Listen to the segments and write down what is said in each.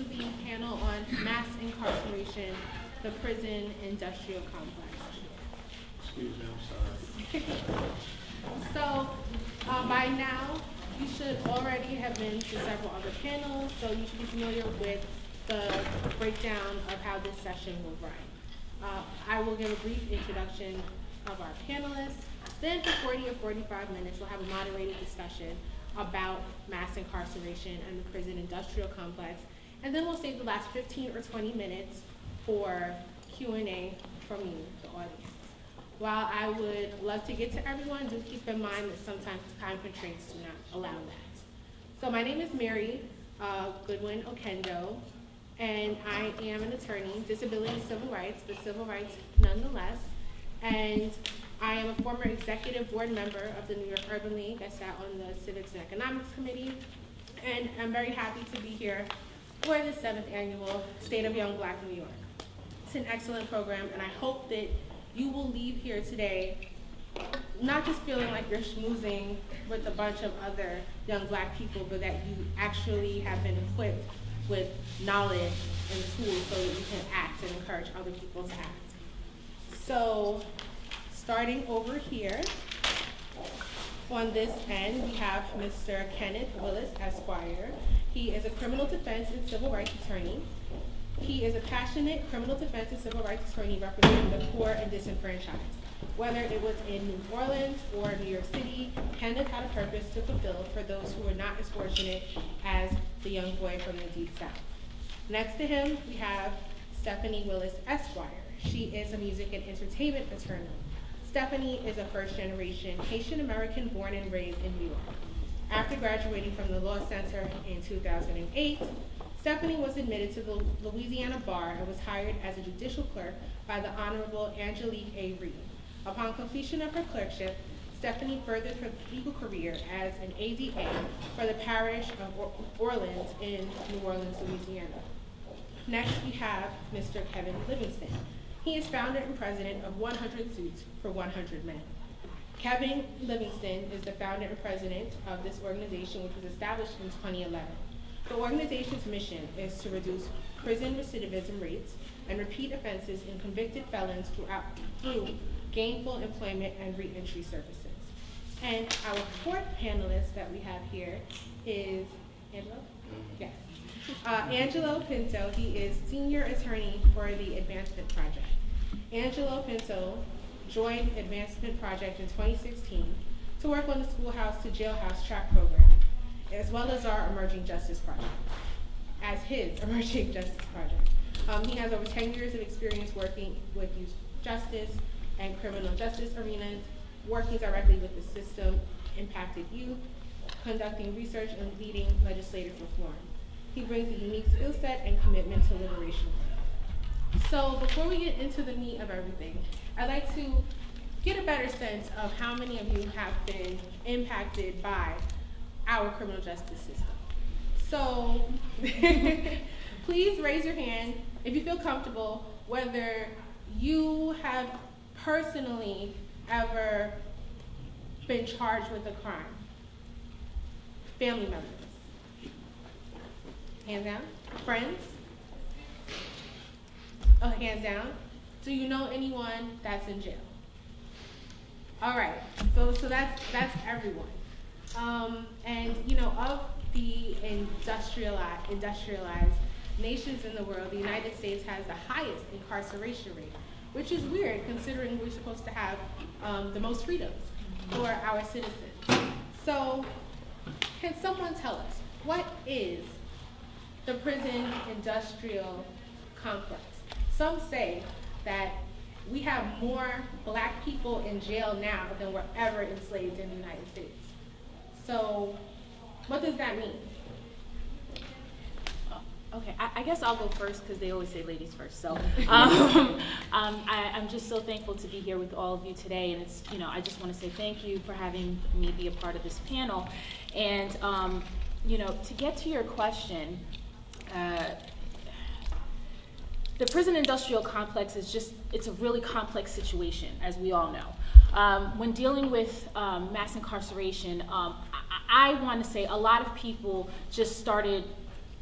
the panel on mass incarceration, the prison industrial complex. Excuse me, I'm sorry. So by now, you should already have been to several other panels, so you should be familiar with the breakdown of how this session will run. I will give a brief introduction of our panelists. Then for 40 or 45 minutes, we'll have a moderated discussion about mass incarceration and the prison industrial complex. And then we'll save the last 15 or 20 minutes for Q&A from you, the audience. While I would love to get to everyone, do keep in mind that sometimes time constraints do not allow that. So my name is Mary Goodwin-Oquendo, and I am an attorney, disability and civil rights, but civil rights nonetheless. And I am a former executive board member of the New York Urban League. I sat on the Civics and Economics Committee, and I'm very happy to be here for the 7th annual State of Young Black New York. It's an excellent program, and I hope that you will leave here today not just feeling like you're schmoozing with a bunch of other young black people, but that you actually have been equipped with knowledge and tools so that you can act and encourage other people to act. So starting over here, on this end, we have Mr. Kenneth Willis, Esquire. He is a criminal defense and civil rights attorney. He is a passionate criminal defense and civil rights attorney representing the poor and disenfranchised. Whether it was in New Orleans or New York City, Kenneth had a purpose to fulfill for those who were not as fortunate as the young boy from the Deep South. Next to him, we have Stephanie Willis, Esquire. She is a music and entertainment attorney. Stephanie is a first-generation Haitian American born and raised in New York. After graduating from the Law Center in 2008, Stephanie was admitted to the Louisiana Bar and was hired as a judicial clerk by the Honorable Angelique A. Reed. Upon completion of her clerkship, Stephanie furthered her legal career as an ADA for the parish of Orleans in New Orleans, Louisiana. Next, we have Mr. Kevin Livingston. He is founder and president of 100 Suits for 100 Men. Kevin Livingston is the founder and president of this organization, which was established in 2011. The organization's mission is to reduce prison recidivism rates and repeat offenses in convicted felons through gainful employment and reentry services. And our fourth panelist that we have here is Angelo? Yes. Angelo Pinto. He is senior attorney for the Advancement Project. Angelo Pinto joined Advancement Project in 2016 to work on the schoolhouse to jailhouse track program, as well as our Emerging Justice Project, as his Emerging Justice Project. He has over 10 years of experience working with youth justice and criminal justice arenas, working directly with the system-impacted youth, conducting research and leading legislative reform. He brings a unique skill set and commitment to liberation. So before we get into the meat of everything, I'd like to get a better sense of how many of you have been impacted by our criminal justice system. So please raise your hand if you feel comfortable, whether you have personally ever been charged with a crime. Family members. Hands down. Friends? Oh, hands down. Do you know anyone that's in jail? All right, so that's everyone. And you know, of the industrialized nations in the world, the United States has the highest incarceration rate, which is weird considering we're supposed to have the most freedoms for our citizens. So can someone tell us, what is the prison industrial complex? Some say that we have more black people in jail now than were ever enslaved in the United States. So what does that mean? Okay, I guess I'll go first because they always say ladies first. So I'm just so thankful to be here with all of you today, and it's, you know, I just want to say thank you for having me be a part of this panel. And you know, to get to your question, the prison industrial complex is it's a really complex situation, as we all know. When dealing with mass incarceration, I want to say a lot of people just started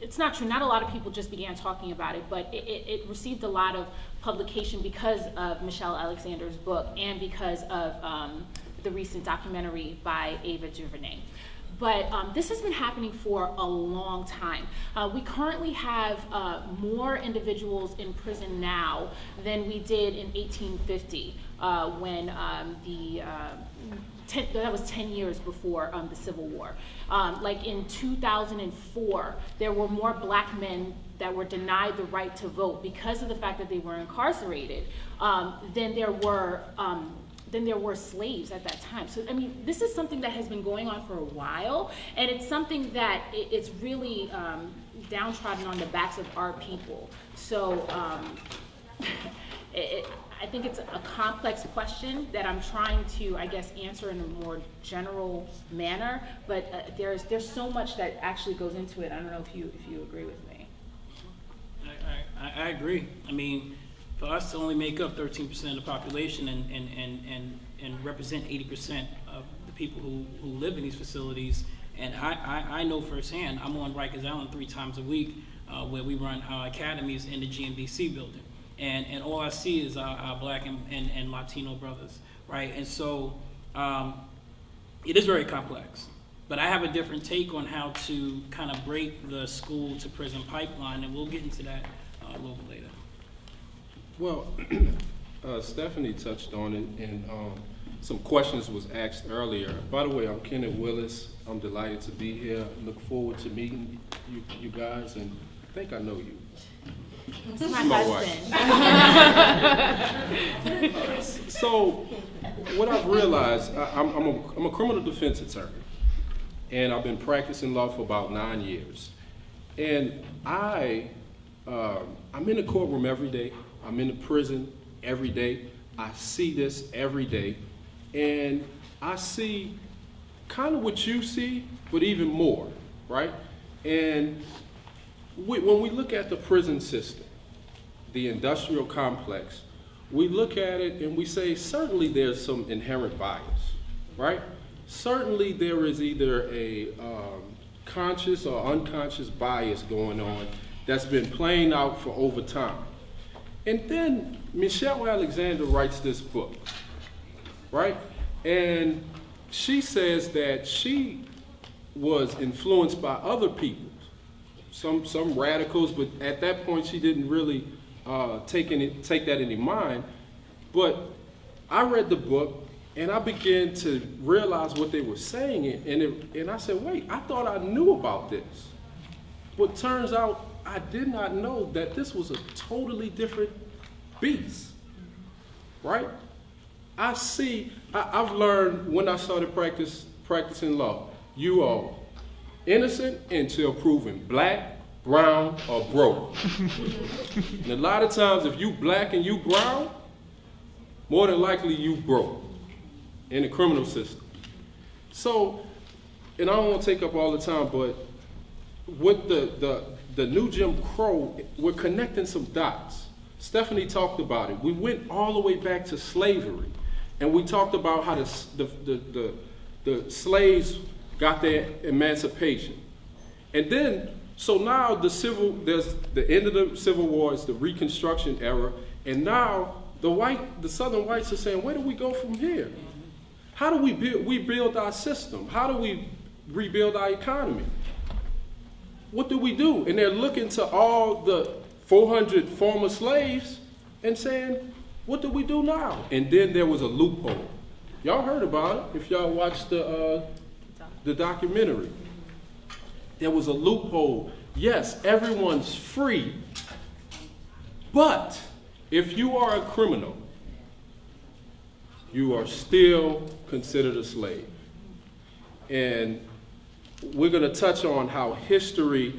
it's not true. Not a lot of people just began talking about it, but it received a lot of publication because of Michelle Alexander's book and because of the recent documentary by Ava DuVernay. But this has been happening for a long time. We currently have more individuals in prison now than we did in 1850 when that was 10 years before the Civil War. Like in 2004, there were more black men that were denied the right to vote because of the fact that they were incarcerated than there were slaves at that time. So, I mean, this is something that has been going on for a while, and it's something that it's really downtrodden on the backs of our people. So, I think it's a complex question that I'm trying to, I guess, answer in a more general manner, but there's so much that actually goes into it. I don't know if you agree with me. I agree. I mean, for us to only make up 13% of the population and represent 80% of the people who live in these facilities, and I know firsthand, I'm on Rikers Island 3 times a week where we run our academies in the GMDC building. And all I see is our black and Latino brothers, right? And so it is very complex. But I have a different take on how to kind of break the school to prison pipeline, and we'll get into that a little bit later. Well, Stephanie touched on it, and some questions was asked earlier. By the way, I'm Kenneth Willis. I'm delighted to be here. Look forward to meeting you guys, and I think I know you. This is my husband. So, what I've realized, I'm a criminal defense attorney, and I've been practicing law for about 9 years. And I'm in the courtroom every day. I'm in the prison every day. I see this every day, and I see kind of what you see, but even more, right? And when we look at the prison system, the industrial complex, we look at it and we say, certainly there's some inherent bias, right? Certainly there is either a conscious or unconscious bias going on that's been playing out for over time. And then Michelle Alexander writes this book, right? And she says that she was influenced by other people, some radicals, but at that point she didn't really take that into mind. But I read the book and I began to realize what they were saying, and I said, wait, I thought I knew about this. But turns out I did not know that this was a totally different beast, right? I've learned when I started practicing law, you are innocent until proven black, brown, or broke. And a lot of times if you black and you brown, more than likely you broke in the criminal system. So, and I don't want to take up all the time, but with the new Jim Crow, we're connecting some dots. Stephanie talked about it. We went all the way back to slavery, and we talked about how the slaves got their emancipation. And then, so now there's the end of the Civil War, it's the Reconstruction era, and now the Southern whites are saying, where do we go from here? How do we rebuild our system? How do we rebuild our economy? What do we do? And they're looking to all the 400 former slaves and saying, what do we do now? And then there was a loophole. Y'all heard about it if y'all watched the documentary. There was a loophole. Yes, everyone's free, but if you are a criminal, you are still considered a slave. And we're going to touch on how history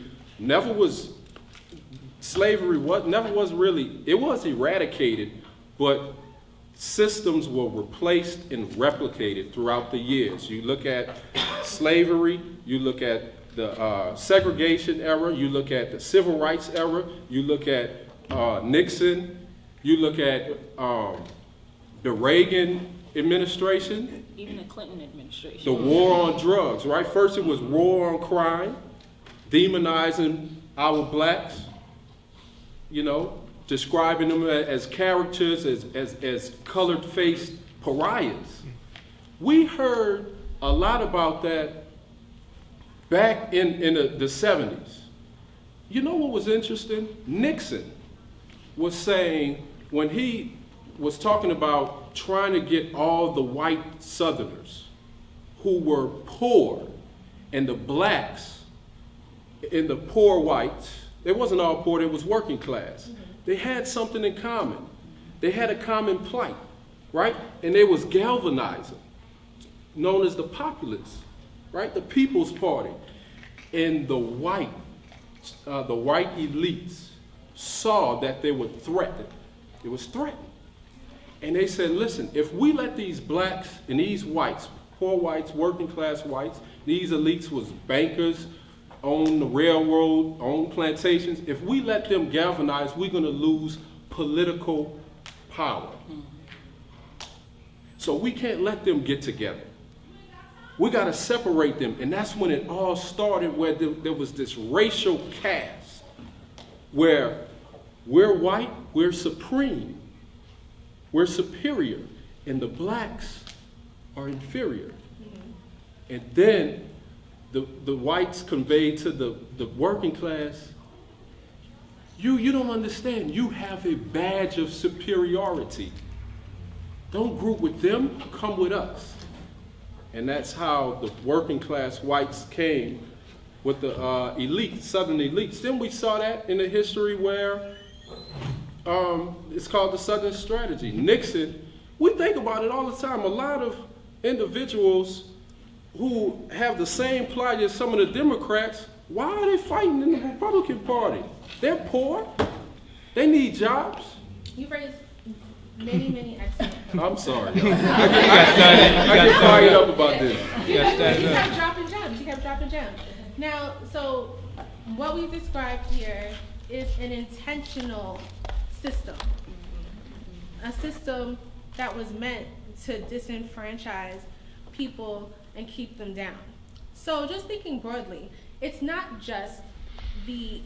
slavery never was really, it was eradicated, but systems were replaced and replicated throughout the years. You look at slavery, you look at the segregation era, you look at the civil rights era, you look at Nixon, you look at the Reagan administration. Even the Clinton administration. The war on drugs, right? First it was war on crime, demonizing our blacks, you know, describing them as characters, as colored-faced pariahs. We heard a lot about that back in the 70s. You know what was interesting? Nixon was saying, when he was talking about trying to get all the white Southerners who were poor and the blacks and the poor whites, they wasn't all poor, they was working class. They had something in common. They had a common plight, right? And they was galvanizing, known as the populists, right? The People's Party. And the white elites saw that they were threatened. It was threatened. And they said, listen, if we let these blacks and these whites, poor whites, working class whites, these elites was bankers, owned the railroad, owned plantations, if we let them galvanize, we're gonna lose political power. So we can't let them get together. We gotta separate them, and that's when it all started, where there was this racial caste, where we're white, we're supreme, we're superior, and the blacks are inferior. And then the whites conveyed to the working class, you don't understand, you have a badge of superiority. Don't group with them, come with us. And that's how the working class whites came with the elites, Southern elites. Then we saw that in the history where it's called the Southern Strategy. Nixon, we think about it all the time. A lot of individuals who have the same plight as some of the Democrats, why are they fighting in the Republican Party? They're poor. They need jobs. You raised many excellent points. I'm sorry. I get fired up about this. You kept dropping gems. You kept dropping gems. Now, so what we've described here is an intentional system. A system that was meant to disenfranchise people and keep them down. So just thinking broadly, it's not just the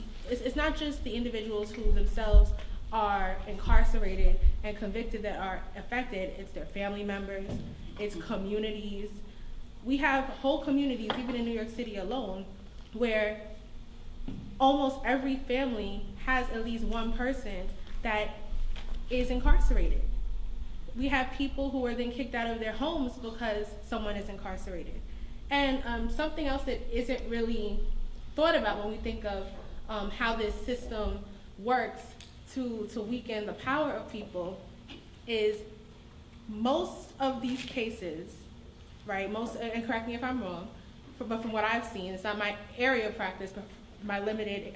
individuals who themselves are incarcerated and convicted that are affected. It's their family members, it's communities. We have whole communities, even in New York City alone, where almost every family has at least one person that is incarcerated. We have people who are then kicked out of their homes because someone is incarcerated. And something else that isn't really thought about when we think of how this system works to weaken the power of people is most of these cases, right, and correct me if I'm wrong, but from what I've seen, it's not my area of practice, but my limited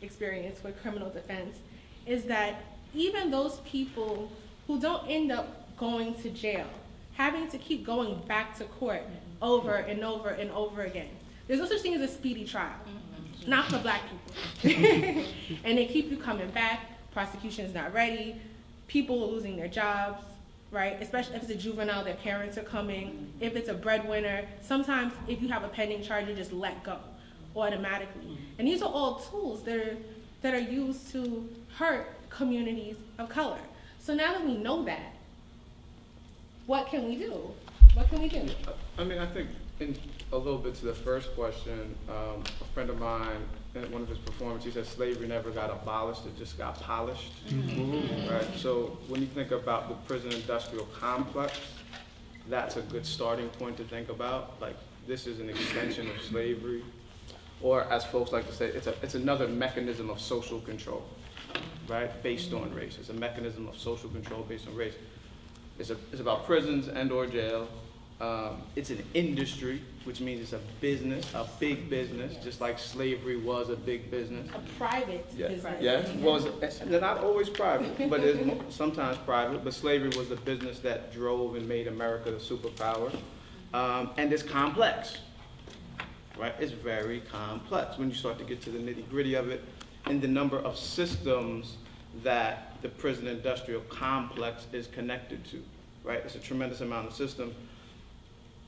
experience with criminal defense, is that even those people who don't end up going to jail, having to keep going back to court over and over and over again. There's no such thing as a speedy trial, not for black people. And they keep you coming back, prosecution's not ready, people are losing their jobs, right? Especially if it's a juvenile, their parents are coming. If it's a breadwinner, sometimes if you have a pending charge, you just let go automatically. And these are all tools that are used to hurt communities of color. So now that we know that, what can we do? What can we do? I mean, I think in a little bit to the first question, a friend of mine, in one of his performances, he said slavery never got abolished, it just got polished. Right? So when you think about the prison industrial complex, that's a good starting point to think about. Like, this is an extension of slavery, or as folks like to say, it's another mechanism of social control, right? Based on race. It's a mechanism of social control based on race. It's about prisons and or jail. It's an industry, which means it's a business, a big business, just like slavery was a big business. A private business. Yes, they're not always private, but it's sometimes private, but slavery was the business that drove and made America the superpower. And it's complex, right? It's very complex when you start to get to the nitty-gritty of it and the number of systems that the prison industrial complex is connected to, right? It's a tremendous amount of systems.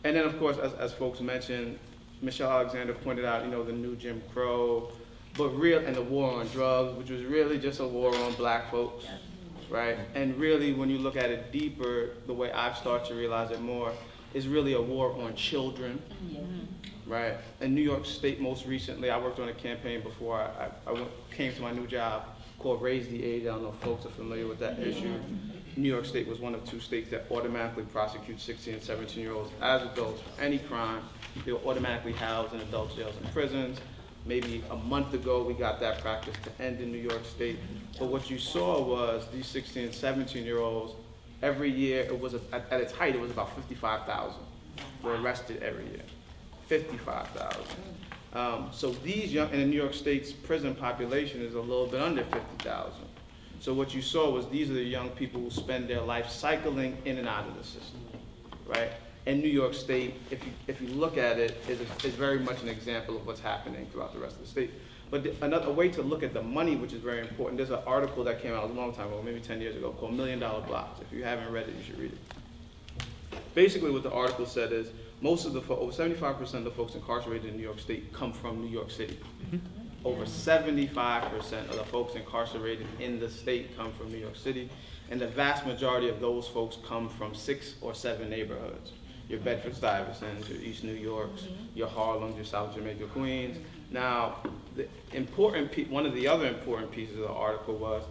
And then, of course, as folks mentioned, Michelle Alexander pointed out, the new Jim Crow, and the war on drugs, which was really just a war on black folks, right? And really, when you look at it deeper, the way I've started to realize it more, is really a war on children, right? In New York State, most recently, I worked on a campaign before I came to my new job called Raise the Age. I don't know if folks are familiar with that issue. New York State was one of 2 states that automatically prosecute 16 and 17-year-olds as adults for any crime. They were automatically housed in adult jails and prisons. Maybe a month ago, we got that practice to end in New York State. But what you saw was these 16 and 17-year-olds, every year, it was at its height, it was about 55,000 were arrested every year. 55,000. So these young, and the New York State's prison population is a little bit under 50,000. So what you saw was these are the young people who spend their life cycling in and out of the system, right? And New York State, if you look at it, is very much an example of what's happening throughout the rest of the state. But another way to look at the money, which is very important, there's an article that came out a long time ago, maybe 10 years ago, called $1 Million Blocks. If you haven't read it, you should read it. Basically what the article said is, over 75% of the folks incarcerated in New York State come from New York City. Over 75% of the folks incarcerated in the state come from New York City, and the vast majority of those folks come from 6 or 7 neighborhoods. Your Bedford-Stuyvesants, your East New Yorks, your Harlems, your South Jamaica, Queens. Now, one of the other important pieces of the article was,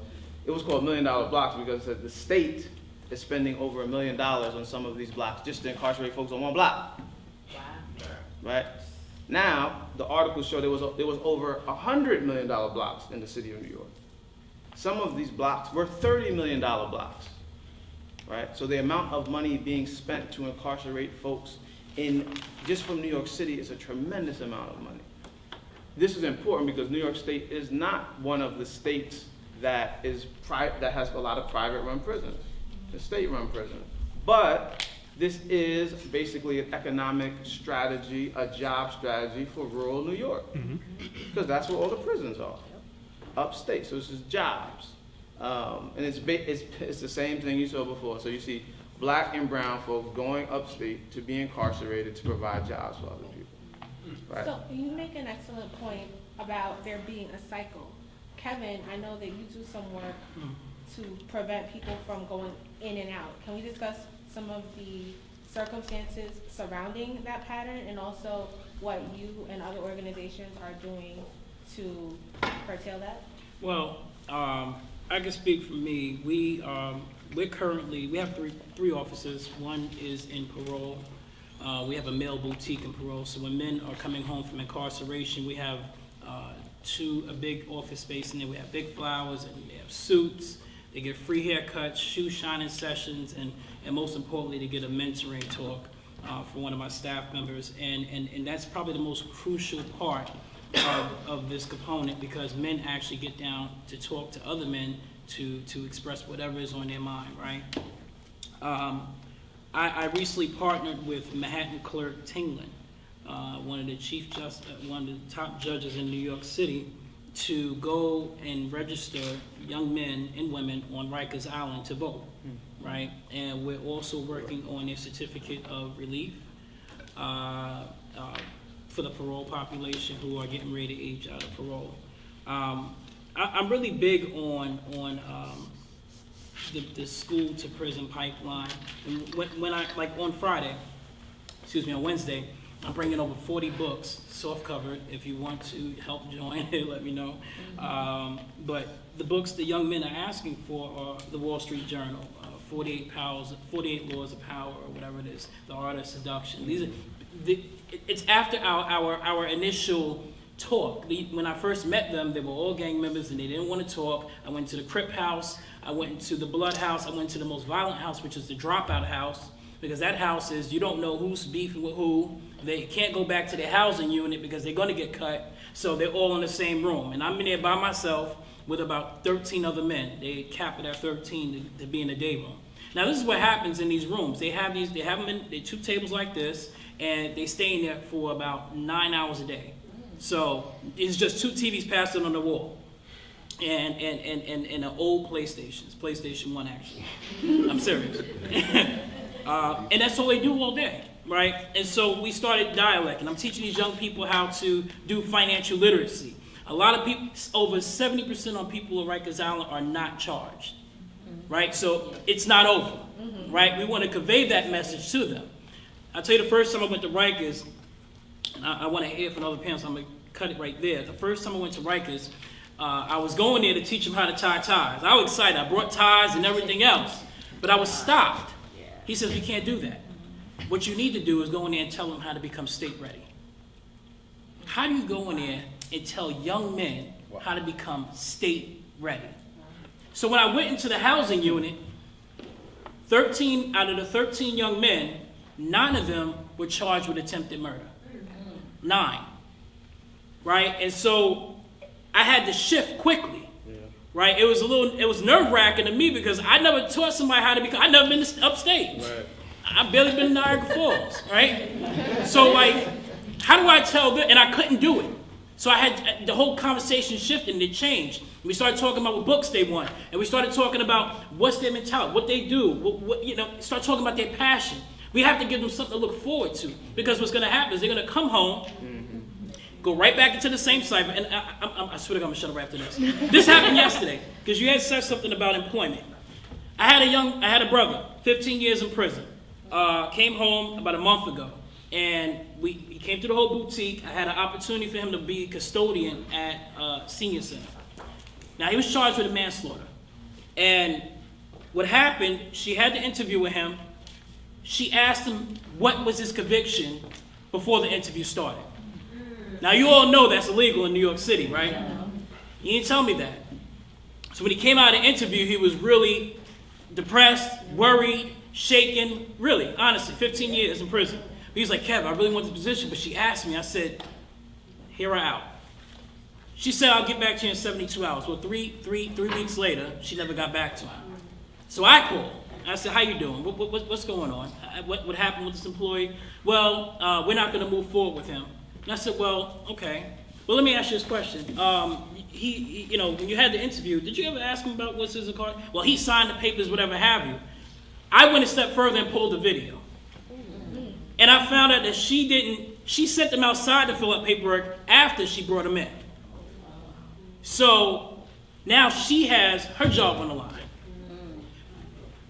it was called $1 Million Blocks because it said the state is spending over $1 million on some of these blocks just to incarcerate folks on one block. Wow. Right? Now, the article showed there was over $100 million blocks in the city of New York. Some of these blocks were $30 million blocks, right? So the amount of money being spent to incarcerate folks just from New York City is a tremendous amount of money. This is important because New York State is not one of the states that has a lot of private-run prisons. It's a state-run prison. But this is basically an economic strategy, a job strategy for rural New York. Because that's where all the prisons are, upstate. So this is jobs. And it's the same thing you saw before. So you see black and brown folks going upstate to be incarcerated to provide jobs for other people. Right? So you make an excellent point about there being a cycle. Kevin, I know that you do some work to prevent people from going in and out. Can we discuss some of the circumstances surrounding that pattern and also what you and other organizations are doing to curtail that? Well, I can speak for me. We have three offices. One is in parole. We have a male boutique in parole. So when men are coming home from incarceration, we have a big office space, and then we have big flowers, and we have suits. They get free haircuts, shoe shining sessions, and most importantly, they get a mentoring talk for one of my staff members. And that's probably the most crucial part of this component, because men actually get down to talk to other men to express whatever is on their mind, right? I recently partnered with Manhattan Clerk Tingling, one of the top judges in New York City, to go and register young men and women on Rikers Island to vote, right? And we're also working on a certificate of relief for the parole population who are getting ready to age out of parole. I'm really big on the school to prison pipeline. When I, like on Wednesday, I'm bringing over 40 books, soft covered. If you want to help join, let me know. But the books the young men are asking for are the Wall Street Journal, 48 Laws of Power, or whatever it is, The Art of Seduction. It's after our initial talk. When I first met them, they were all gang members and they didn't want to talk. I went to the Crip house, I went into the Blood house, I went to the most violent house, which is the Dropout house, because that house is, you don't know who's beefing with who. They can't go back to their housing unit because they're going to get cut, so they're all in the same room. And I'm in there by myself with about 13 other men. They cap it at 13 to be in the day room. Now this is what happens in these rooms. They have them in 2 tables like this, and they stay in there for about 9 hours a day. So it's just 2 TVs passed on the wall, and an old PlayStation 1 actually. I'm serious. And that's all they do all day, right? And so we started dialect, and I'm teaching these young people how to do financial literacy. A lot of people, over 70% on people on Rikers Island are not charged, right? So it's not over, right? We want to convey that message to them. I'll tell you the first time I went to Rikers, and I want to hear from other parents, so I'm going to cut it right there. The first time I went to Rikers, I was going there to teach them how to tie ties. I was excited. I brought ties and everything else, but I was stopped. He says, we can't do that. What you need to do is go in there and tell them how to become state ready. How do you go in there and tell young men how to become state ready? So when I went into the housing unit, 13 out of the 13 young men, 9 of them were charged with attempted murder. 9. Right? And so I had to shift quickly. Right? It was nerve-wracking to me because I never taught somebody how to become, I've never been to upstate. Right. I've barely been to Niagara Falls, right? So like, how do I tell them? And I couldn't do it. So I had, the whole conversation shifted and it changed. We started talking about what books they want. And we started talking about what's their mentality, what they do, what start talking about their passion. We have to give them something to look forward to. Because what's gonna happen is they're gonna come home, go right back into the same cycle, and I swear to God, I'm gonna shut up after this. This happened yesterday, because you had said something about employment. I had a brother, 15 years in prison, came home about a month ago, and he came to the whole boutique. I had an opportunity for him to be custodian at Senior Center. Now, he was charged with manslaughter, and what happened, she had the interview with him. She asked him what was his conviction before the interview started. Now, you all know that's illegal in New York City, right? He didn't tell me that. So when he came out of the interview, he was really depressed, worried, shaken, really, honestly, 15 years in prison. He was like, Kev, I really want this position, but she asked me. I said, hear her out. She said, I'll get back to you in 72 hours. Well, three weeks later, she never got back to him. So I called. I said, how you doing? What's going on? What happened with this employee? Well, we're not going to move forward with him. And I said, well, okay. Well, let me ask you this question. He when you had the interview, did you ever ask him about what's his card? Well, he signed the papers, whatever have you. I went a step further and pulled the video. And I found out that she sent them outside to fill out paperwork after she brought him in. So now she has her job on the line.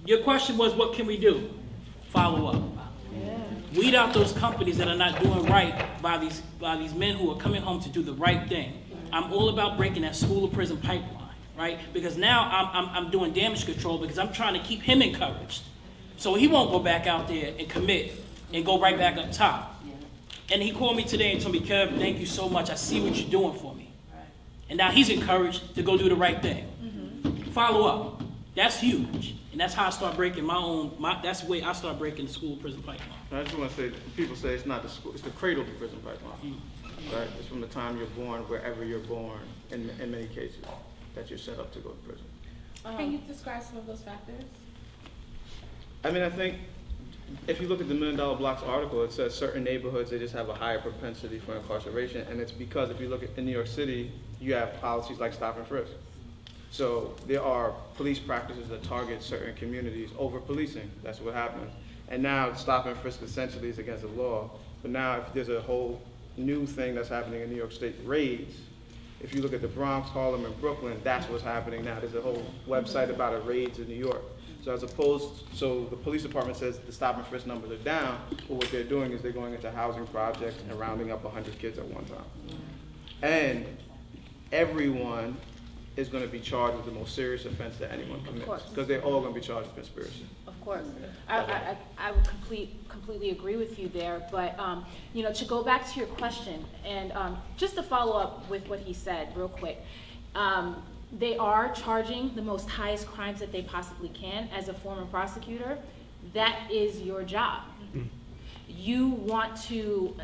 Your question was, what can we do? Follow up. Weed out those companies that are not doing right by these men who are coming home to do the right thing. I'm all about breaking that school to prison pipeline, right? Because now I'm doing damage control because I'm trying to keep him encouraged. So he won't go back out there and commit and go right back up top. And he called me today and told me, Kev, thank you so much. I see what you're doing for me. And now he's encouraged to go do the right thing. Follow up. That's huge. And that's how I start breaking that's the way I start breaking the school prison pipeline. I just want to say, people say it's not the school, it's the cradle to prison pipeline. Right? It's from the time you're born, wherever you're born, in many cases, that you're set up to go to prison. Can you describe some of those factors? I mean, I think if you look at the $1 Million Blocks article, it says certain neighborhoods, they just have a higher propensity for incarceration. And it's because if you look at in New York City, you have policies like stop and frisk. So there are police practices that target certain communities over policing. That's what happens. And now stop and frisk essentially is against the law. But now if there's a whole new thing that's happening in New York State, raids. If you look at the Bronx, Harlem, and Brooklyn, that's what's happening now. There's a whole website about a raids in New York. So the police department says the stop and frisk numbers are down, but what they're doing is they're going into housing projects and rounding up 100 kids at one time. And everyone is going to be charged with the most serious offense that anyone commits, because they're all going to be charged with conspiracy. Of course. I would completely agree with you there, but to go back to your question, and just to follow up with what he said real quick, they are charging the most highest crimes that they possibly can. As a former prosecutor, that is your job. You want to,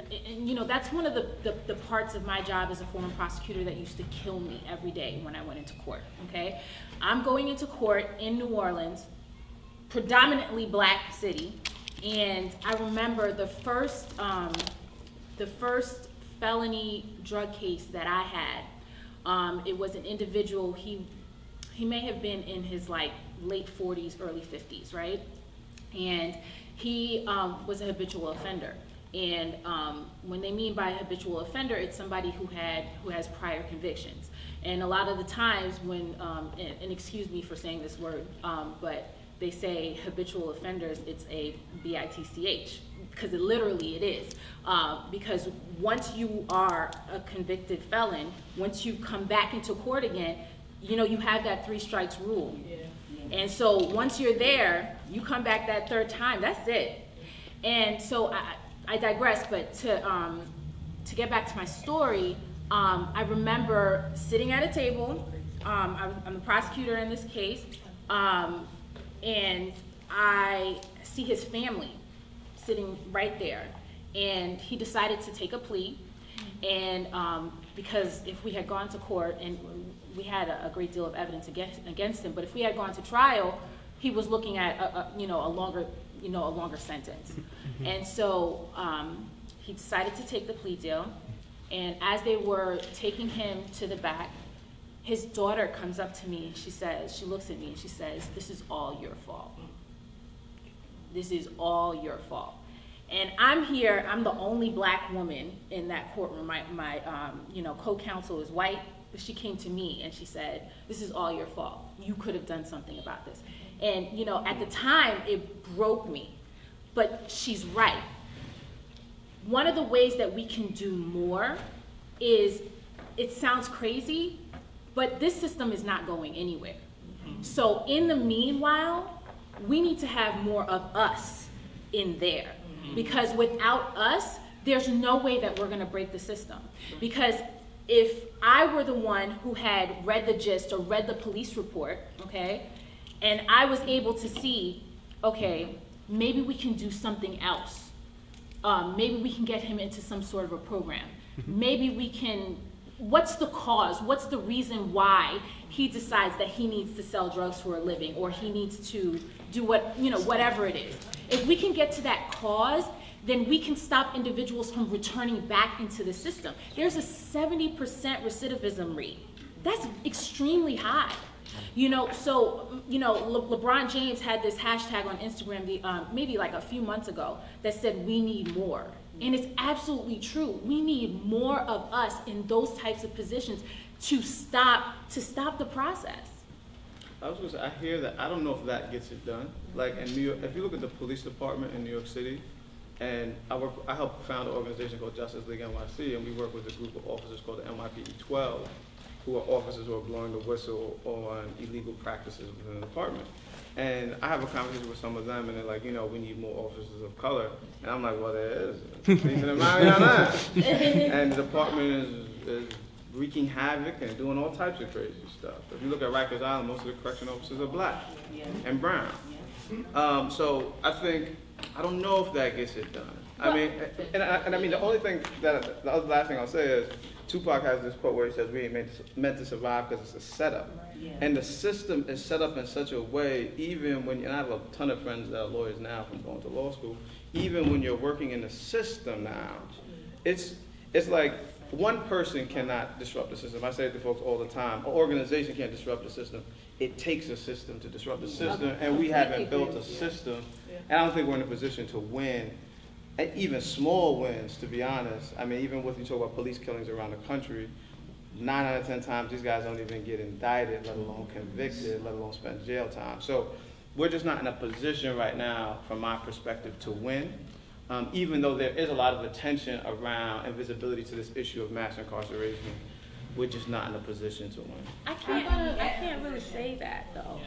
that's one of the parts of my job as a former prosecutor that used to kill me every day when I went into court, okay? I'm going into court in New Orleans, predominantly black city, and I remember the first felony drug case that I had. It was an individual, he may have been in his late 40s, early 50s, right? And he was a habitual offender. And when they mean by habitual offender, it's somebody who has prior convictions. And a lot of the times when, and excuse me for saying this word, but they say habitual offenders, it's a BITCH, because literally it is. Because once you are a convicted felon, once you come back into court again, you know, you have that 3 strikes rule. And so once you're there, you come back that 3rd time, that's it. And so I digress, but to get back to my story, I remember sitting at a table. I'm the prosecutor in this case, and I see his family sitting right there, and he decided to take a plea. And because if we had gone to court, and we had a great deal of evidence against him, but if we had gone to trial, he was looking at a longer sentence. And so he decided to take the plea deal. And as they were taking him to the back, his daughter comes up to me and she looks at me and she says, "This is all your fault. This is all your fault." And I'm here, I'm the only black woman in that courtroom. My co-counsel is white, but she came to me and she said, "This is all your fault. You could have done something about this." And, you know, at the time, it broke me. But she's right. One of the ways that we can do more is, it sounds crazy, but this system is not going anywhere. So in the meanwhile, we need to have more of us in there. Because without us, there's no way that we're gonna break the system. Because if I were the one who had read the gist or read the police report, okay, and I was able to see, okay, maybe we can do something else. Maybe we can get him into some sort of a program. Maybe we can, what's the cause? What's the reason why he decides that he needs to sell drugs for a living, or he needs to do whatever it is? If we can get to that cause, then we can stop individuals from returning back into the system. There's a 70% recidivism rate. That's extremely high. LeBron James had this hashtag on Instagram maybe like a few months ago that said, "We need more." And it's absolutely true. We need more of us in those types of positions to stop the process. I was gonna say, I hear that. I don't know if that gets it done. Like in New York, if you look at the police department in New York City, and I helped found an organization called Justice League NYC, and we work with a group of officers called the NYPD 12, who are officers who are blowing the whistle on illegal practices within the department. And I have a conversation with some of them, and they're like, we need more officers of color. And I'm like, well, there is. And the department is wreaking havoc and doing all types of crazy stuff. If you look at Rikers Island, most of the correction officers are black and brown. So I don't know if that gets it done. I mean, the only thing the last thing I'll say is, Tupac has this quote where he says, "We ain't meant to survive because it's a setup." And the system is set up in such a way, even when, and I have a ton of friends that are lawyers now from going to law school, even when you're working in the system now, it's like one person cannot disrupt the system. I say it to folks all the time. An organization can't disrupt the system. It takes a system to disrupt the system, and we haven't built a system. And I don't think we're in a position to win, and even small wins, to be honest. I mean, even when you talk about police killings around the country, 9 out of 10 times these guys don't even get indicted, let alone convicted, let alone spend jail time. So we're just not in a position right now, from my perspective, to win. Even though there is a lot of attention around and visibility to this issue of mass incarceration, we're just not in a position to win. I can't really say that though.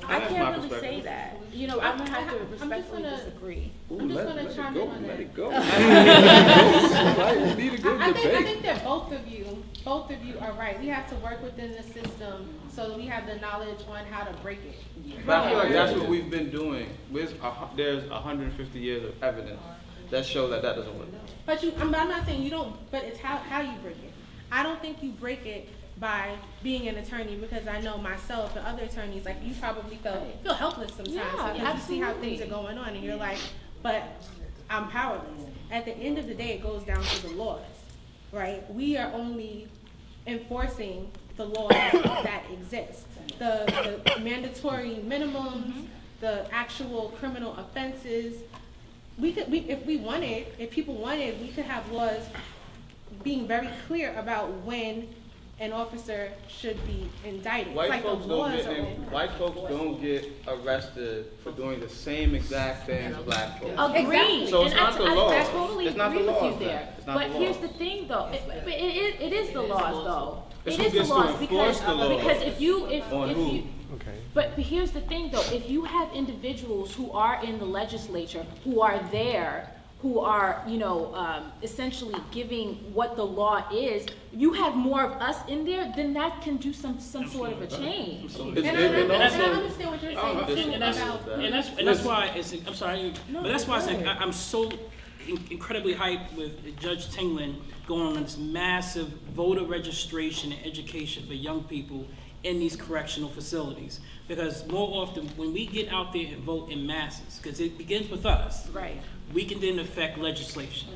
I can't really say that. I'm gonna have to respectfully disagree. I'm just gonna chime in on that. Let it go. I think that both of you are right. We have to work within the system so that we have the knowledge on how to break it. But I feel like that's what we've been doing. There's 150 years of evidence that show that doesn't work. But I'm not saying you don't, but it's how you break it. I don't think you break it by being an attorney, because I know myself and other attorneys, like, you probably feel helpless sometimes because you see how things are going on and you're like, but I'm powerless. At the end of the day, it goes down to the laws, right? We are only enforcing the laws that exist. The mandatory minimums, the actual criminal offenses, if people wanted, we could have laws being very clear about when an officer should be indicted. White It's like folks the laws are white folks don't get arrested for doing the same exact thing as black folks. Agreed. So it's And not the law. I totally It's not agree the with laws you there. then. It's not But the here's laws. the thing, though. It is the laws, though. It's It who is the gets to laws enforce the laws. because if On who? you but here's the thing, though. If you have individuals who are in the legislature, who are there, who are, essentially giving what the law is, you have more of us in there, then that can do some sort of a change. And I understand what you're saying And about. that's why it's, I'm sorry, but that's why I'm so incredibly hyped with Judge Tingland going on this massive voter registration and education for young people in these correctional facilities. Because more often, when we get out there and vote in masses, because it begins with us, Right. we can then affect legislation.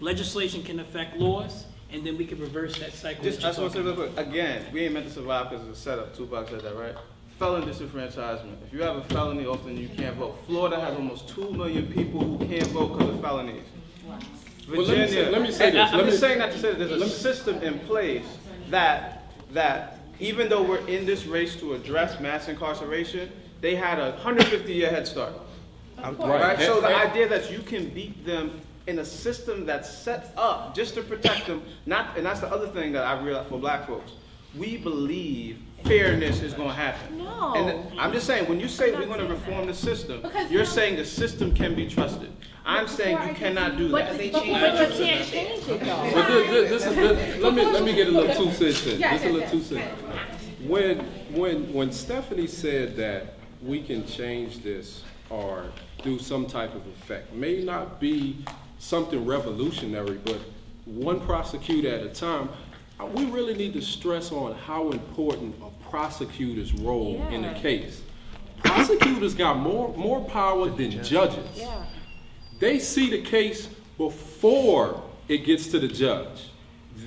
Legislation can affect laws, and then we can reverse that cycle. Just, I just want to say real quick, again, we ain't meant to survive because it's a setup. Tupac said that, right? Felon disenfranchisement. If you have a felony, often you can't vote. Florida has almost 2 million people who can't vote because of felonies. Well, Virginia, let me say this. I'm just saying that to say that there's a system in place that even though we're in this race to address mass incarceration, they had a 150-year head start. Right? So the idea that you can beat them in a system that's set up just to protect them, and that's the other thing that I realize for black folks, we believe fairness is going to happen. No. And I'm just saying, when you say we're going to reform the system, you're saying the system can be trusted. I'm saying you cannot do But that. you can't change it, though. But this is let me get a little 2 cents in. Yes, Just a little yes, 2 yes. cents. When Stephanie said that we can change this or do some type of effect, may not be something revolutionary, but one prosecutor at a time, we really need to stress on how important a prosecutor's role in a case. Prosecutors got more power than judges. Yeah. They see the case before it gets to the judge.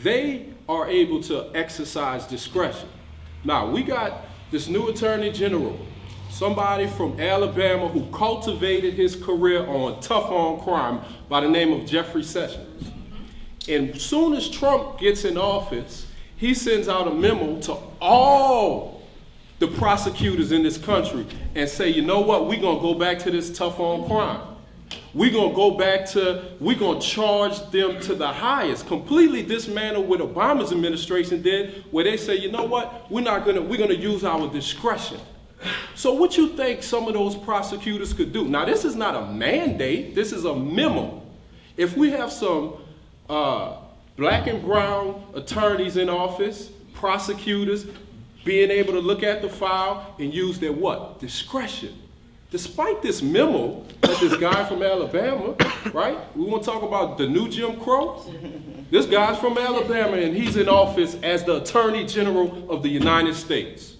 They are able to exercise discretion. Now, we got this new attorney general, somebody from Alabama who cultivated his career on tough on crime by the name of Jeffrey Sessions. And soon as Trump gets in office, he sends out a memo to all the prosecutors in this country and say, you know what, we're gonna go back to this tough on crime. We're gonna charge them to the highest, completely dismantle what Obama's administration did, where they say, you know what, we're gonna use our discretion. So what you think some of those prosecutors could do? Now, this is not a mandate, this is a memo. If we have some black and brown attorneys in office, prosecutors, being able to look at the file and use their what? Discretion. Despite this memo that this guy from Alabama, right? We want to talk about the new Jim Crow. This guy's from Alabama and he's in office as the Attorney General of the United States.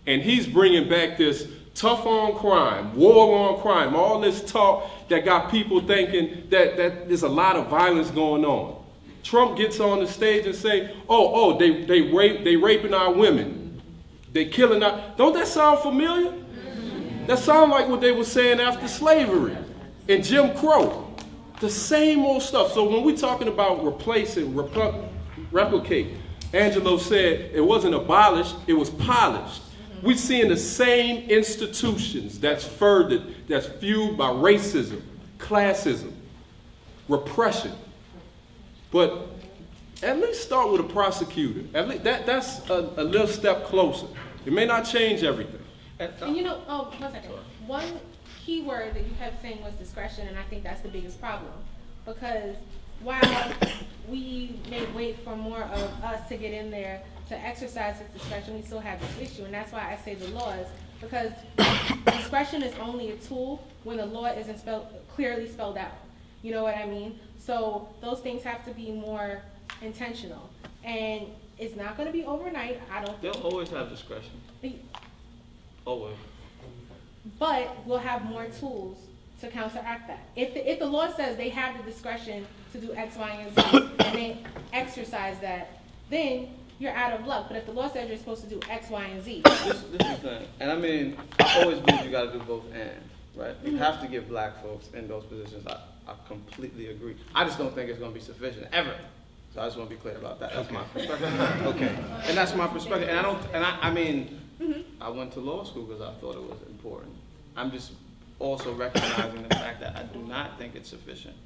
And he's bringing back this tough on crime, war on crime, all this talk that got people thinking that there's a lot of violence going on. Trump gets on the stage and say, they raping our women. They killing our, don't that sound familiar? That sound like what they were saying after slavery and Jim Crow. The same old stuff. So when we're talking about replacing, replicate, Angelo said it wasn't abolished, it was polished. We're seeing the same institutions that's furthered, that's fueled by racism, classism, repression. But at least start with a prosecutor. At least that's a little step closer. It may not change everything. And one second. One key word that you kept saying was discretion, and I think that's the biggest problem. Because while we may wait for more of us to get in there to exercise this discretion, we still have this issue, and that's why I say the laws. Because discretion is only a tool when the law isn't clearly spelled out. You know what I mean? So those things have to be more intentional. And it's not going to be overnight, I don't think. They'll always have discretion. Always. But we'll have more tools to counteract that. If the law says they have the discretion to do X, Y, and Z, and they exercise that, then you're out of luck. But if the law says you're supposed to do X, Y, and Z. This is the thing. And I mean, I always believe you got to do both and, right? You have to give black folks in those positions. I completely agree. I just don't think it's gonna be sufficient, ever. So I just wanna be clear about that. That's my perspective. Okay. And that's my perspective. And I mean, I went to law school because I thought it was important. I'm just also recognizing the fact that I do not think it's sufficient.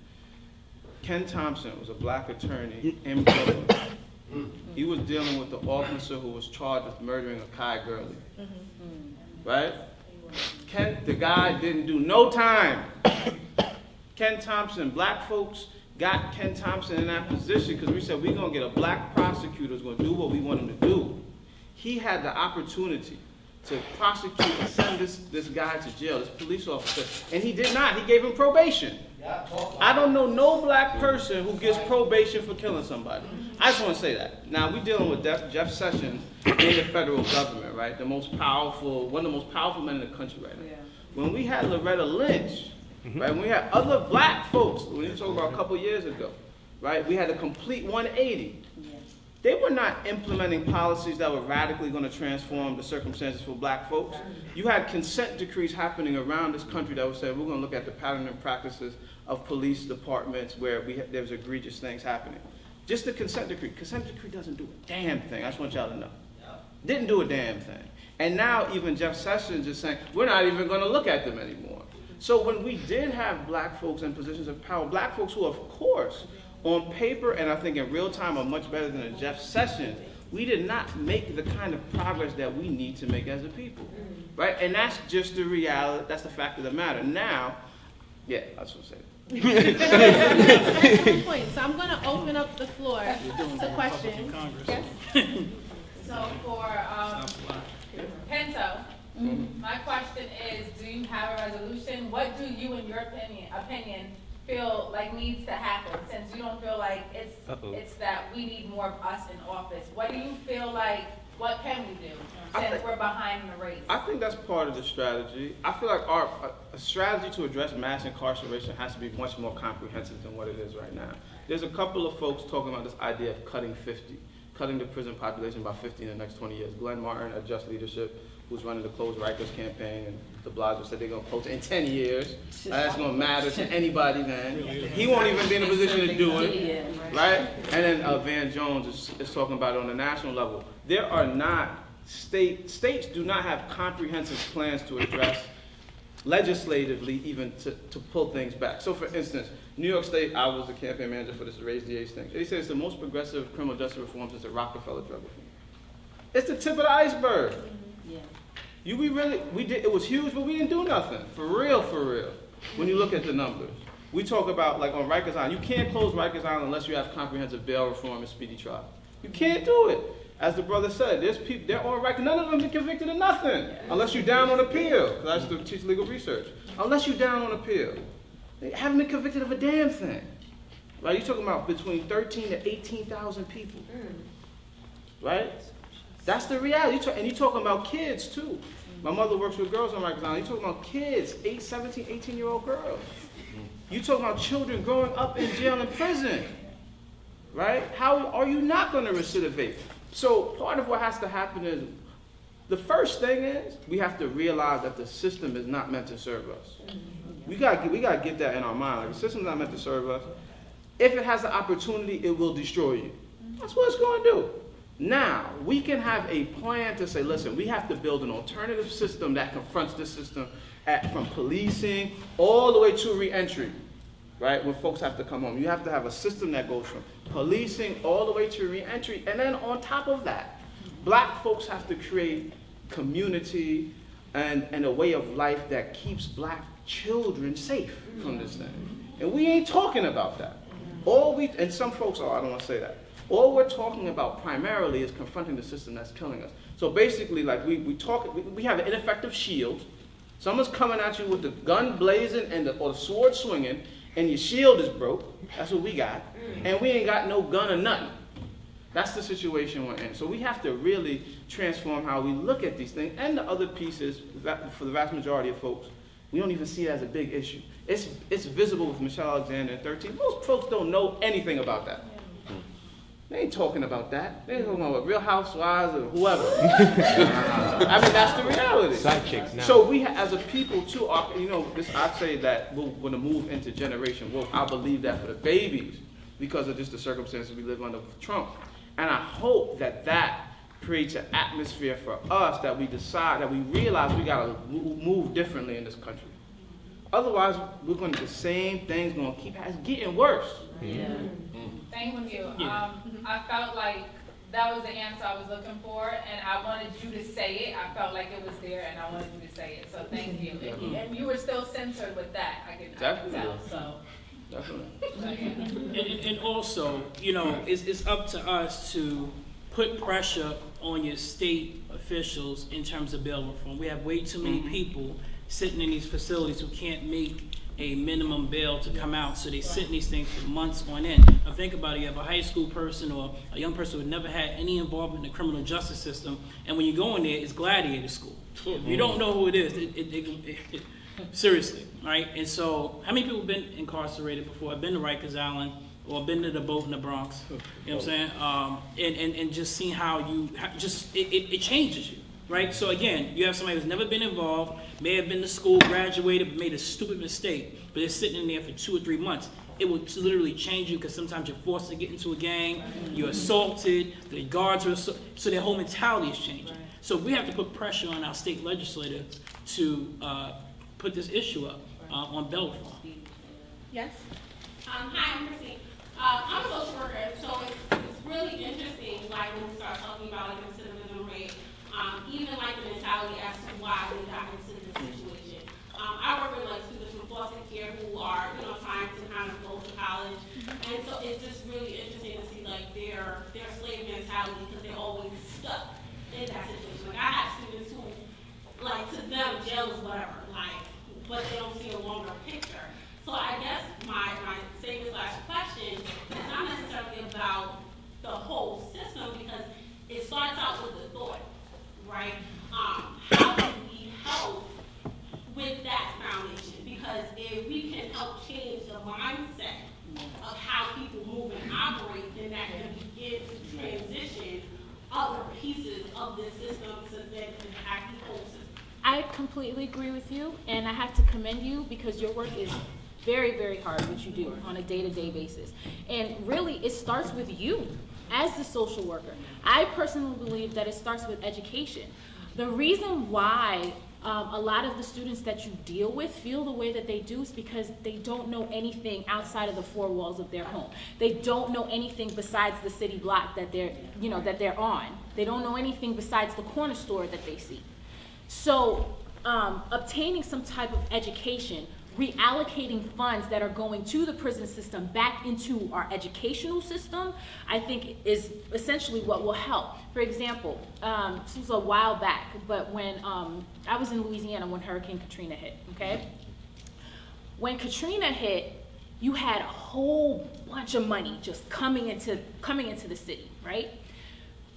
Ken Thompson was a black attorney in Brooklyn. He was dealing with the officer who was charged with murdering Akai Gurley. Right? The guy didn't do no time. Ken Thompson, black folks got Ken Thompson in that position because we said we're going to get a black prosecutor who's going to do what we want him to do. He had the opportunity to prosecute and send this guy to jail, this police officer, and he did not. He gave him probation. I don't know no black person who gets probation for killing somebody. I just want to say that. Now, we're dealing with Jeff Sessions in the federal government, right? One of the most powerful men in the country right now. When we had Loretta Lynch, right? When we had other black folks, when you talk about a couple years ago, right? We had a complete 180. They were not implementing policies that were radically going to transform the circumstances for black folks. You had consent decrees happening around this country that would say, we're going to look at the pattern and practices of police departments where there's egregious things happening. Just the consent decree. Consent decree doesn't do a damn thing. I just want y'all to know. Didn't do a damn thing. And now even Jeff Sessions is saying, we're not even going to look at them anymore. So when we did have black folks in positions of power, black folks who, of course, on paper and I think in real time are much better than a Jeff Sessions, we did not make the kind of progress that we need to make as a people, right? And that's just the reality, that's the fact of the matter. Now, yeah, I was gonna say that. That's an excellent point. So I'm gonna open up the floor to questions. Yes? So for Pinto, my question is, do you have a resolution? What do you, in your opinion, feel like needs to happen, since you don't feel like it's that we need more of us in office? What do you feel like, what can we do since we're behind in the race? I think that's part of the strategy. I feel like a strategy to address mass incarceration has to be much more comprehensive than what it is right now. There's a couple of folks talking about this idea of cutting the prison population by 50 in the next 20 years. Glenn Martin at Just Leadership, who's running the Close Rikers campaign, and de Blasio said they're going to close it in 10 years. That's going to matter to anybody then. He won't even be in a position to do it, right? And then Van Jones is talking about it on the national level. There are not, states do not have comprehensive plans to address legislatively even to pull things back. So for instance, New York State, I was the campaign manager for this Raise the Age thing. They say it's the most progressive criminal justice reform since the Rockefeller drug reform. It's the tip of the iceberg. It was huge, but we didn't do nothing. For real. When you look at the numbers. We talk about, like on Rikers Island, you can't close Rikers Island unless you have comprehensive bail reform and speedy trial. You can't do it. As the brother said, there's people, they're on Rikers, none of them been convicted of nothing. Unless you're down on appeal. Because I used to teach legal research. Unless you're down on appeal. They haven't been convicted of a damn thing. Right? You're talking about between 13 to 18,000 people. Right? That's the reality. And you're talking about kids too. My mother works with girls on Rikers Island. You're talking about kids, 17, 18-year-old girls. You're talking about children growing up in jail and prison, right? How are you not going to recidivate? So part of what has to happen is, the first thing is, we have to realize that the system is not meant to serve us. We gotta get that in our mind. Like, the system's not meant to serve us. If it has the opportunity, it will destroy you. That's what it's going to do. Now, we can have a plan to say, listen, we have to build an alternative system that confronts this system from policing all the way to reentry, right? When folks have to come home. You have to have a system that goes from policing all the way to reentry. And then on top of that, black folks have to create community and a way of life that keeps black children safe from this thing. And we ain't talking about that. And some folks are, I don't want to say that. All we're talking about primarily is confronting the system that's killing us. So basically, like we have an ineffective shield. Someone's coming at you with the gun blazing or the sword swinging, and your shield is broke. That's what we got. And we ain't got no gun or nothing. That's the situation we're in. So we have to really transform how we look at these things. And the other pieces, for the vast majority of folks, we don't even see it as a big issue. It's visible with Michelle Alexander in 13. Most folks don't know anything about that. They ain't talking about that. They ain't talking about Real Housewives or whoever. I mean, that's the reality. Side chicks now. So we, as a people too, are, you know, this, I say that we're going to move into generation woke. I believe that for the babies, because of just the circumstances we live under with Trump. And I hope that that creates an atmosphere for us that we decide, that we realize we got to move differently in this country. Otherwise, we're going to, the same thing's going to keep getting worse. Thank you. Yeah. I felt like that was the answer I was looking for, and I wanted you to say it. I felt like it was there, and I wanted you to say it. So thank you. And you were still censored with that. I can tell. So. Definitely. And also, you know, it's up to us to put pressure on your state officials in terms of bail reform. We have way too many people sitting in these facilities who can't make a minimum bail to come out, so they sit in these things for months on end. Now think about it, you have a high school person or a young person who never had any involvement in the criminal justice system, and when you go in there, it's gladiator school. If you don't know who it is, seriously, right? And so, how many people have been incarcerated before? I've been to Rikers Island, or been to the boat in the Bronx, you know what I'm saying? And just seeing how it changes you. Right? So again, you have somebody who's never been involved, may have been to school, graduated, but made a stupid mistake, but they're sitting in there for 2 or 3 months. It will literally change you because sometimes you're forced to get into a gang, you're assaulted, the guards are assaulted, so their whole mentality is changing. So we have to put pressure on our state legislators to put this issue up on bail reform. Yes? Hi, I'm Christine. I'm a social worker, so it's really interesting, like when we start talking about like recidivism rate, even like the mentality as to why we got into this situation. I work with like students from foster care who are, you know, trying to kind of go to college, and so it's just really interesting to see like their slave mentality because they're always stuck in that situation. Like I have students who, like to them, jail is whatever, like, but they don't see a longer picture. So I guess my statement / question is not necessarily about the whole system because it starts out with the thought, right? How can we help with that foundation? Because if we can help change the mindset of how people move and operate, then that can begin to transition other pieces of the system to then impact the whole system. I completely agree with you, and I have to commend you because your work is very, very hard, what you do on a day-to-day basis. And really, it starts with you as the social worker. I personally believe that it starts with education. The reason why a lot of the students that you deal with feel the way that they do is because they don't know anything outside of the 4 walls of their home. They don't know anything besides the city block that they're on. They don't know anything besides the corner store that they see. So obtaining some type of education, reallocating funds that are going to the prison system back into our educational system, I think is essentially what will help. For example, this was a while back, but when I was in Louisiana when Hurricane Katrina hit, okay? When Katrina hit, you had a whole bunch of money just coming into the city, right?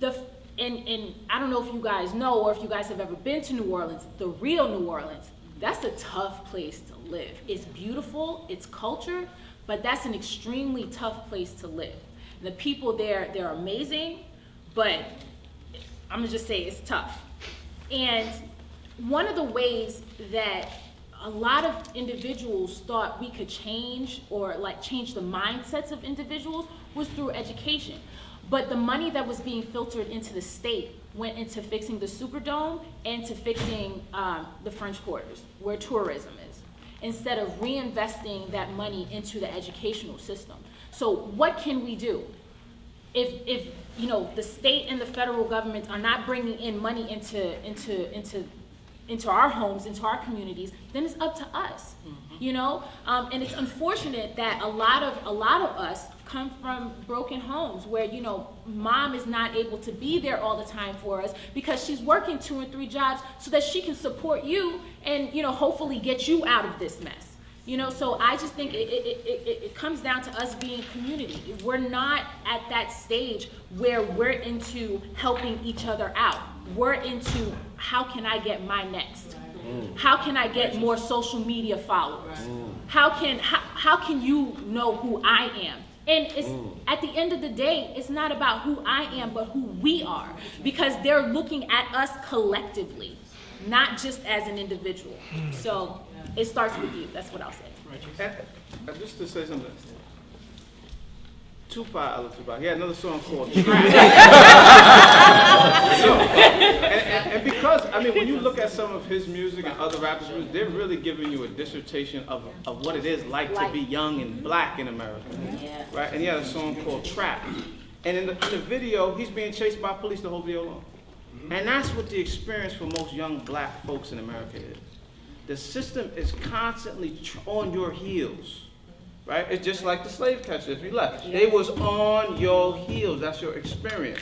And I don't know if you guys know or if you guys have ever been to New Orleans, the real New Orleans, that's a tough place to live. It's beautiful, it's culture, but that's an extremely tough place to live. The people there, they're amazing, but I'm gonna just say it's tough. And one of the ways that a lot of individuals thought we could change or like change the mindsets of individuals was through education. But the money that was being filtered into the state went into fixing the Superdome and to fixing the French Quarters, where tourism is, instead of reinvesting that money into the educational system. So what can we do? If you know the state and the federal government are not bringing in money into our homes, into our communities, then it's up to us. You know, and it's unfortunate that a lot of us come from broken homes where, you know, mom is not able to be there all the time for us because she's working 2 and 3 jobs so that she can support you and, you know, hopefully get you out of this mess. You know, so I just think it comes down to us being community. We're not at that stage where we're into helping each other out. We're into how can I get my next? How can I get more social media followers? How can you know who I am? And it's at the end of the day, it's not about who I am, but who we are, because they're looking at us collectively, not just as an individual. So it starts with you. That's what I'll say. And just to say something, Tupac, he had another song called and because, I mean, when you look at some of his music and other rappers' music, they're really giving you a dissertation of what it is like to be young and black in America, right? And he had a song called Trap. And in the video, he's being chased by police the whole video long. And that's what the experience for most young black folks in America is. The system is constantly on your heels, right? It's just like the slave catchers if you left. They was on your heels. That's your experience.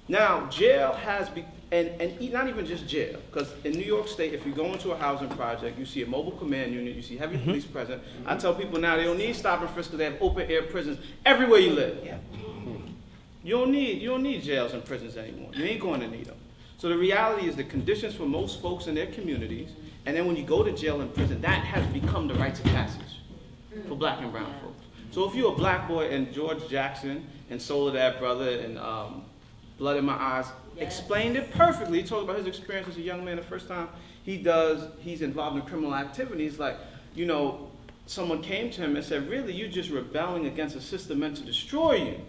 Now, jail has and not even just jail, because in New York State, if you go into a housing project, you see a mobile command unit, you see heavy police presence. I tell people now they don't need stop and frisk because they have open air prisons everywhere you live. You don't need jails and prisons anymore. You ain't going to need them. So the reality is the conditions for most folks in their communities, and then when you go to jail and prison, that has become the rites of passage for black and brown folks. So if you're a black boy and George Jackson and Soledad Brother and Blood in My Eyes explained it perfectly. He talked about his experience as a young man the first time he's involved in criminal activities. Like, you know, someone came to him and said, really, you're just rebelling against a system meant to destroy you.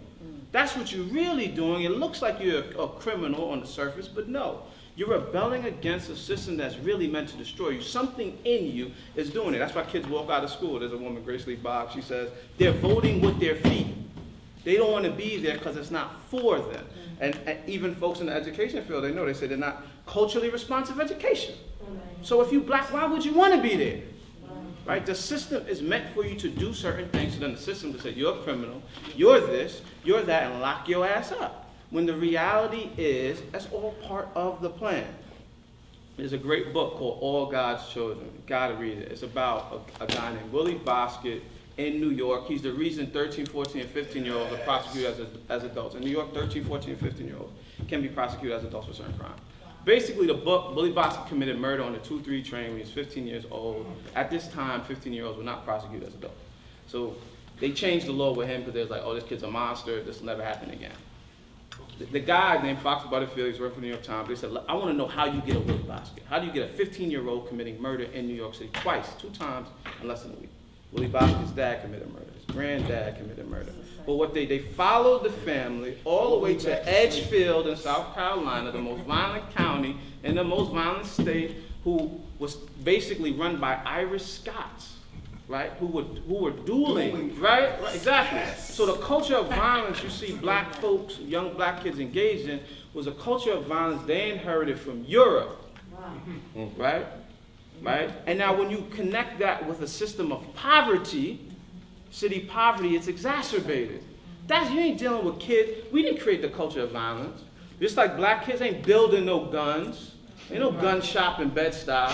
That's what you're really doing. It looks like you're a criminal on the surface, but no. You're rebelling against a system that's really meant to destroy you. Something in you is doing it. That's why kids walk out of school. There's a woman, Grace Lee Boggs, she says, they're voting with their feet. They don't want to be there because it's not for them. And even folks in the education field, they know, they say they're not culturally responsive education. So if you're black, why would you want to be there? Right? The system is meant for you to do certain things, so then the system to say, you're a criminal, you're this, you're that, and lock your ass up. When the reality is, that's all part of the plan. There's a great book called All God's Children. You gotta read it. It's about a guy named Willie Bosket in New York. He's the reason 13, 14, and 15-year-olds are prosecuted as adults. In New York, 13, 14, and 15-year-olds can be prosecuted as adults for certain crimes. Basically, the book, Willie Bosket committed murder on the 2-3 train when he was 15 years old. At this time, 15-year-olds were not prosecuted as adults. So they changed the law with him because they was like, oh, this kid's a monster. This will never happen again. The guy named Fox Butterfield, he's working for the New York Times. They said, I want to know how you get a Willie Bosket. How do you get a 15-year-old committing murder in New York City twice, 2 times in less than a week? Willie Bosket's dad committed murder. His granddad committed murder. But what they followed the family all the way to Edgefield in South Carolina, the most violent county in the most violent state, who was basically run by Irish Scots, right? Who were dueling, right? Exactly. So the culture of violence you see black folks, young black kids engaged in, was a culture of violence they inherited from Europe, right? Right? And now when you connect that with a system of poverty, city poverty, it's exacerbated. You ain't dealing with kids. We didn't create the culture of violence. Just like black kids ain't building no guns. Ain't no gun shop in Bed-Stuy.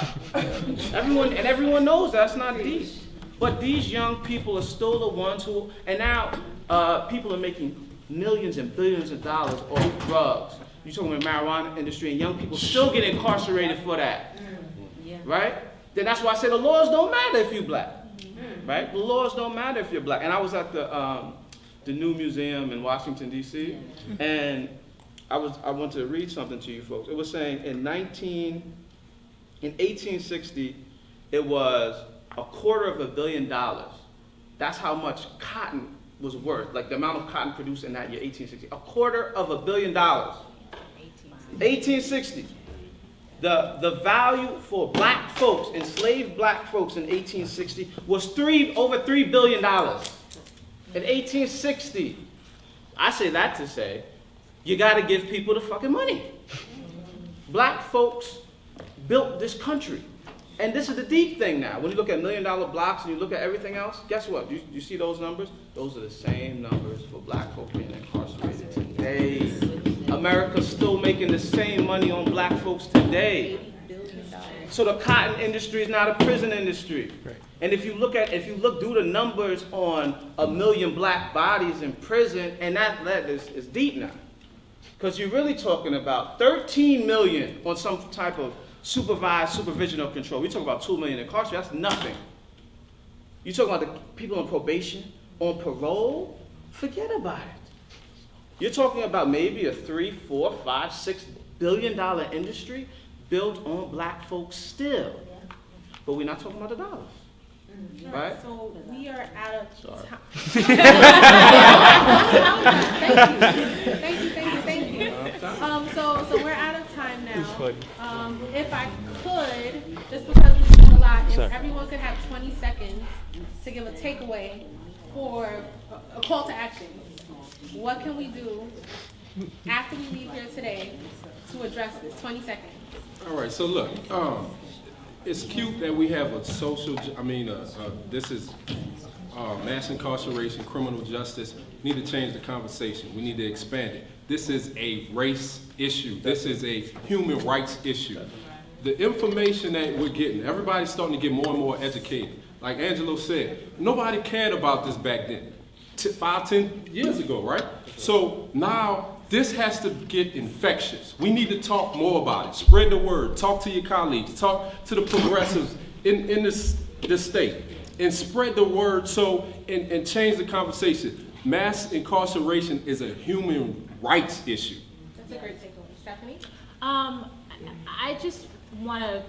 Everyone knows that's not deep. But these young people are still the ones who, and now people are making millions and billions of dollars off drugs. You're talking about the marijuana industry, and young people still get incarcerated for that. Right? Then that's why I say the laws don't matter if you're black. Right? The laws don't matter if you're black. And I was at the new museum in Washington, D.C., and I want to read something to you folks. It was saying in 1860, it was $250 million. That's how much cotton was worth, like the amount of cotton produced in that year, 1860. $250 million. 1860. The value for black folks, enslaved black folks in 1860 was over $3 billion. In 1860, I say that to say, you gotta give people the fucking money. Black folks built this country. And this is the deep thing now. When you look at $1 million blocks and you look at everything else, guess what? You see those numbers? Those are the same numbers for black folks being incarcerated today. America's still making the same money on black folks today. So the cotton industry is not a prison industry. Right. And if you look do the numbers on 1 million black bodies in prison, and that is deep now. Because you're really talking about 13 million on some type of supervised supervision or control. We talk about 2 million incarcerated, that's nothing. You talk about the people on probation, on parole, forget about it. You're talking about maybe a $3, $4, $5, $6 billion industry built on black folks still. But we're not talking about the dollars. Right? So we are out of Sorry. time. Thank you. So we're out of time now. If I could, just because we spoke a lot, if everyone could have 20 seconds to give a takeaway for a call to action. What can we do after we leave here today to address this? 20 seconds. All right, so look, it's cute that we have a this is mass incarceration, criminal justice. We need to change the conversation. We need to expand it. This is a race issue. This is a human rights issue. The information that we're getting, everybody's starting to get more and more educated. Like Angelo said, nobody cared about this back then, 5, 10 years ago, right? So now this has to get infectious. We need to talk more about it. Spread the word. Talk to your colleagues. Talk to the progressives in this state. And spread the word and change the conversation. Mass incarceration is a human rights issue. That's a great takeaway. Stephanie? I just want to,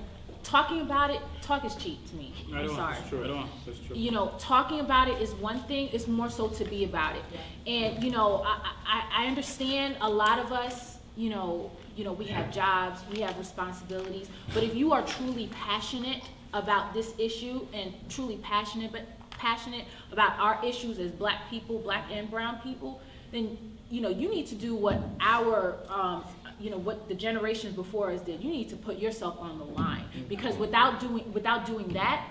talking about it, talk is cheap to me. Right I'm on. sorry. That's true. Right on. That's true. You know, talking about it is one thing, it's more so to be about it. And, you know, I understand a lot of us, you know, we have jobs, we have responsibilities, but if you are truly passionate about this issue and truly passionate about our issues as black people, black and brown people, then, you know, you need to do what what the generations before us did. You need to put yourself on the line, because without doing that,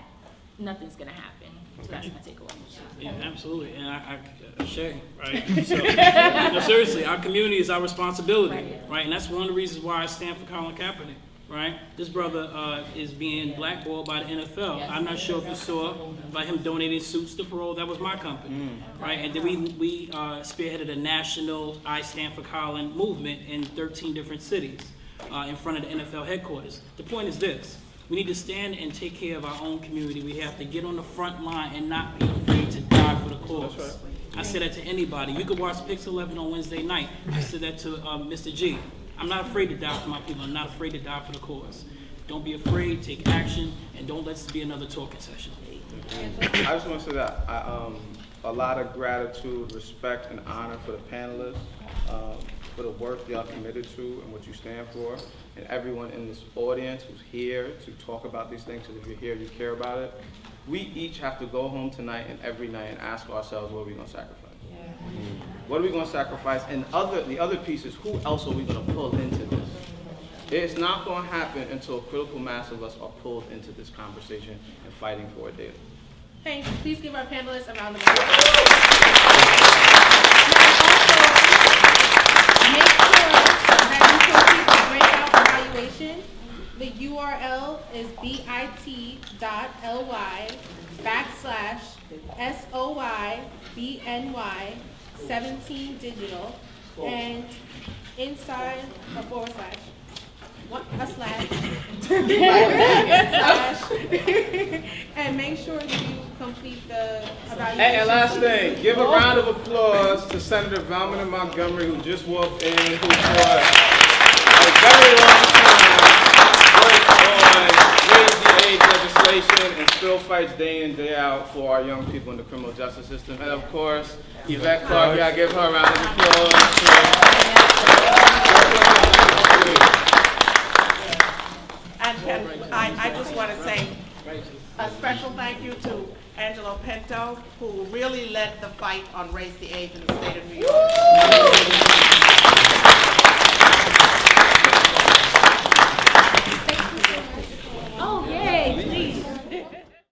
nothing's gonna happen. So that's my takeaway. Yeah, absolutely. And I share, right? So, no, seriously, our community is our responsibility, right? And that's one of the reasons why I stand for Colin Kaepernick, right? This brother is being blackballed by the NFL. I'm not sure if you saw by him donating suits to parole. That was my company, right? And then we spearheaded a national I Stand for Colin movement in 13 different cities in front of the NFL headquarters. The point is this. We need to stand and take care of our own community. We have to get on the front line and not be afraid to die for the cause. That's right. I say that to anybody. You could watch Pix 11 on Wednesday night. I said that to Mr. G. I'm not afraid to die for my people. I'm not afraid to die for the cause. Don't be afraid, take action, and don't let this be another talking session. I just want to say that a lot of gratitude, respect, and honor for the panelists, for the work y'all committed to and what you stand for, and everyone in this audience who's here to talk about these things, because if you're here, you care about it. We each have to go home tonight and every night and ask ourselves, what are we going to sacrifice? What are we going to sacrifice? And the other piece is, who else are we going to pull into this? It's not going to happen until a critical mass of us are pulled into this conversation and fighting for it daily. Thanks. Please give our panelists a round of applause. Make sure that you complete the breakout evaluation. The URL is bit.ly/SOYBNY17digital, and inside a / and make sure you complete the evaluation. And last thing, give a round of applause to Senator Valmont Montgomery, who just walked in, who for a very long time worked on raise the age legislation and still fights day in, day out for our young people in the criminal justice system. And of course, Yvette Clark, yeah, give her a round of applause. And I just want to say a special thank you to Angelo Pinto, who really led the fight on Raise the Age in the state of New York.